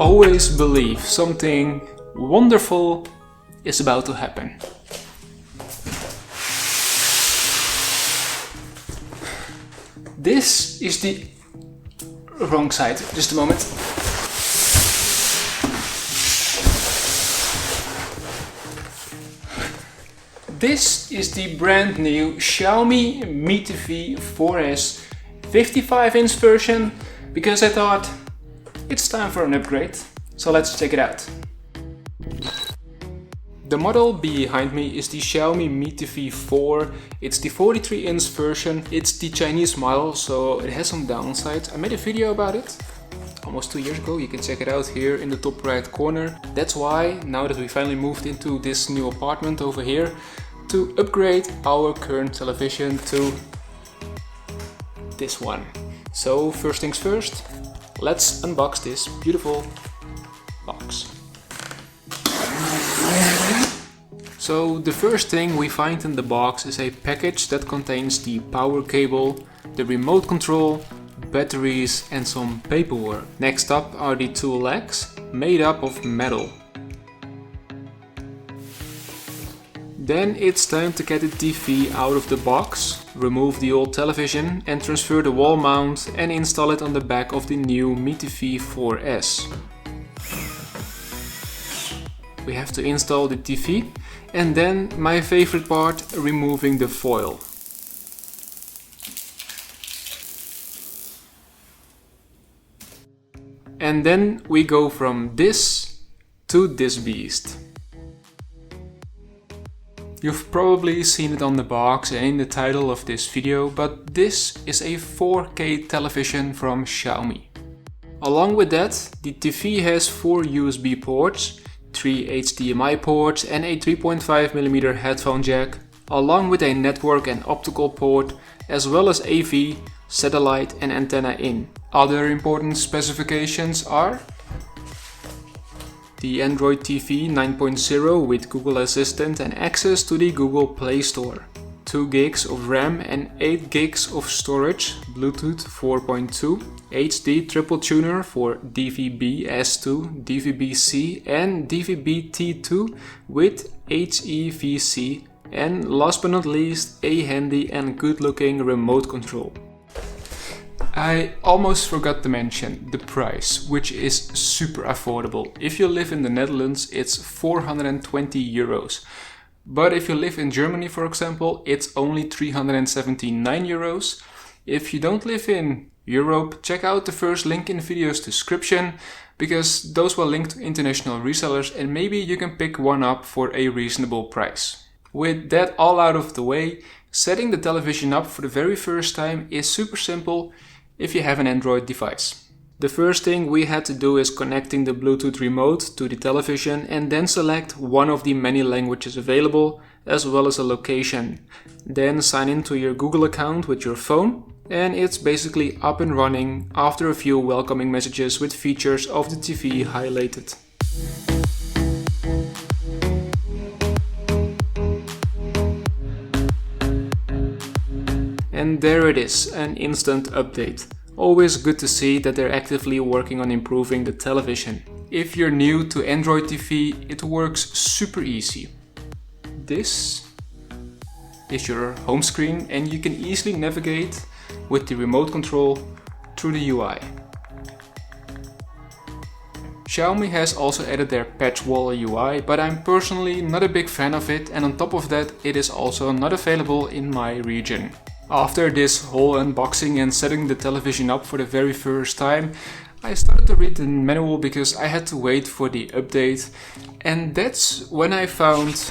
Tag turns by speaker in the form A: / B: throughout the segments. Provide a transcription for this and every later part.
A: always believe something wonderful is about to happen. This is the wrong side. Just a moment. This is the brand new Xiaomi Mi TV 4S 55-inch version, because I thought it's time for an upgrade. So let's check it out. The model behind me is the Xiaomi Mi TV 4. It's the 43-inch version. It's the Chinese model, so it has some downsides. I made a video about it almost 2 years ago. You can check it out here in the top right corner. That's why, now that we finally moved into this new apartment over here, to upgrade our current television to this one. So first things first, let's unbox this beautiful box. So the first thing we find in the box is a package that contains the power cable, the remote control, batteries and some paperwork. Next up are the two legs, made up of metal. Then it's time to get the TV out of the box, remove the old television and transfer the wall mount and install it on the back of the new Mi TV 4S. We have to install the TV and then my favorite part, removing the foil. And then we go from this to this beast. You've probably seen it on the box and in the title of this video, but this is a 4K television from Xiaomi. Along with that, the TV has 4 USB ports, 3 HDMI ports and a 3.5mm headphone jack, along with a network and optical port, as well as AV, satellite and antenna in. Other important specifications are the Android TV 9.0 with Google Assistant and access to the Google Play Store, 2 gigs of RAM and 8 gigs of storage, Bluetooth 4.2, HD triple tuner for DVB-S2, DVB-C and DVB-T2 with HEVC, and last but not least, a handy and good looking remote control. I almost forgot to mention the price, which is super affordable. If you live in the Netherlands, it's 420 euros. But if you live in Germany, for example, it's only 379 euros. If you don't live in Europe, check out the first link in the video's description, because those will link to international resellers and maybe you can pick one up for a reasonable price. With that all out of the way, setting the television up for the very first time is super simple if you have an Android device. The first thing we had to do is connecting the Bluetooth remote to the television and then select one of the many languages available, as well as a location. Then sign into your Google account with your phone and it's basically up and running after a few welcoming messages with features of the TV highlighted. And there it is, an instant update. Always good to see that they're actively working on improving the television. If you're new to Android TV, it works super easy. This is your home screen and you can easily navigate with the remote control through the UI. Xiaomi has also added their patch wall UI, but I'm personally not a big fan of it, and on top of that, it is also not available in my region. After this whole unboxing and setting the television up for the very first time, I started to read the manual because I had to wait for the update, and that's when I found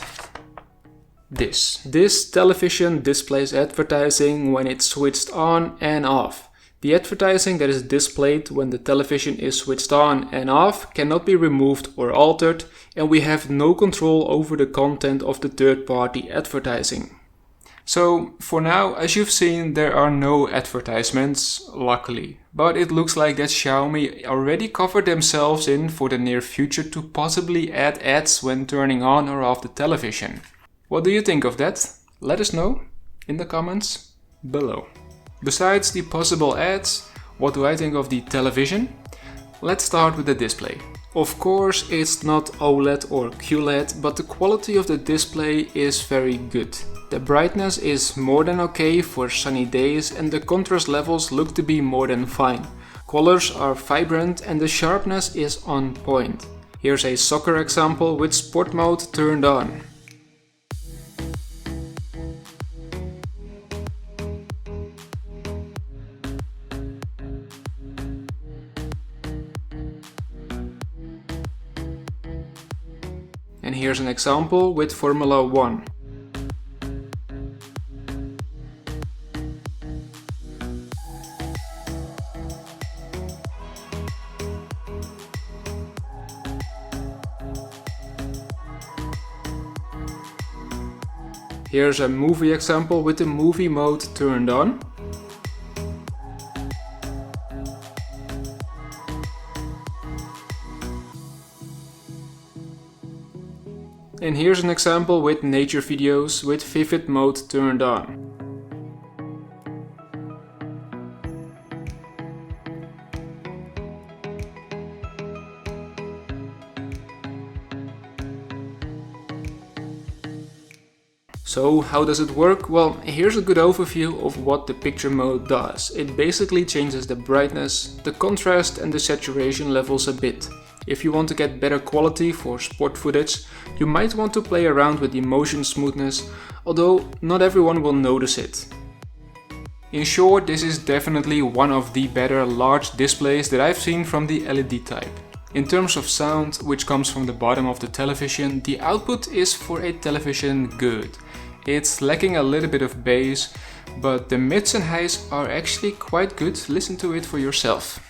A: this. This television displays advertising when it's switched on and off. The advertising that is displayed when the television is switched on and off cannot be removed or altered, and we have no control over the content of the third-party advertising. So for now, as you've seen, there are no advertisements, luckily. But it looks like that Xiaomi already covered themselves in for the near future to possibly add ads when turning on or off the television. What do you think of that? Let us know in the comments below. Besides the possible ads, what do I think of the television? Let's start with the display. Of course, it's not OLED or QLED, but the quality of the display is very good. The brightness is more than okay for sunny days and the contrast levels look to be more than fine. Colors are vibrant and the sharpness is on point. Here's a soccer example with sport mode turned on. And here's an example with Formula 1. Here's a movie example with the movie mode turned on. And here's an example with nature videos with vivid mode turned on. So how does it work? Well, here's a good overview of what the picture mode does. It basically changes the brightness, the contrast and the saturation levels a bit. If you want to get better quality for sport footage, you might want to play around with the motion smoothness, although not everyone will notice it. In short, this is definitely one of the better large displays that I've seen from the LED type. In terms of sound, which comes from the bottom of the television, the output is for a television good. It's lacking a little bit of bass, but the mids and highs are actually quite good. Listen to it for yourself.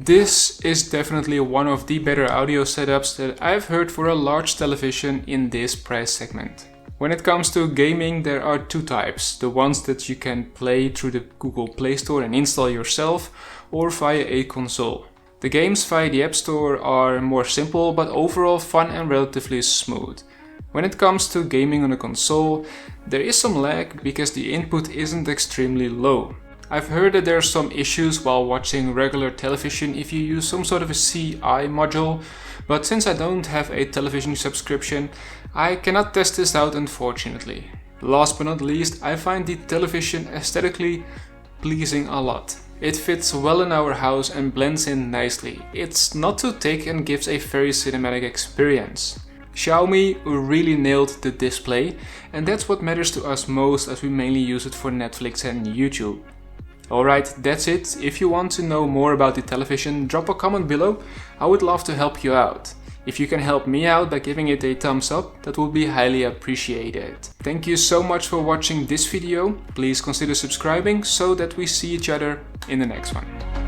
A: This is definitely one of the better audio setups that I've heard for a large television in this price segment. When it comes to gaming, there are two types. The ones that you can play through the Google Play Store and install yourself, or via a console. The games via the App Store are more simple, but overall fun and relatively smooth. When it comes to gaming on a console, there is some lag because the input isn't extremely low. I've heard that there are some issues while watching regular television if you use some sort of a CI module, but since I don't have a television subscription, I cannot test this out unfortunately. Last but not least, I find the television aesthetically pleasing a lot. It fits well in our house and blends in nicely. It's not too thick and gives a very cinematic experience. Xiaomi really nailed the display, and that's what matters to us most as we mainly use it for Netflix and YouTube. Alright, that's it. If you want to know more about the television, drop a comment below. I would love to help you out. If you can help me out by giving it a thumbs up, that would be highly appreciated. Thank you so much for watching this video. Please consider subscribing so that we see each other in the next one.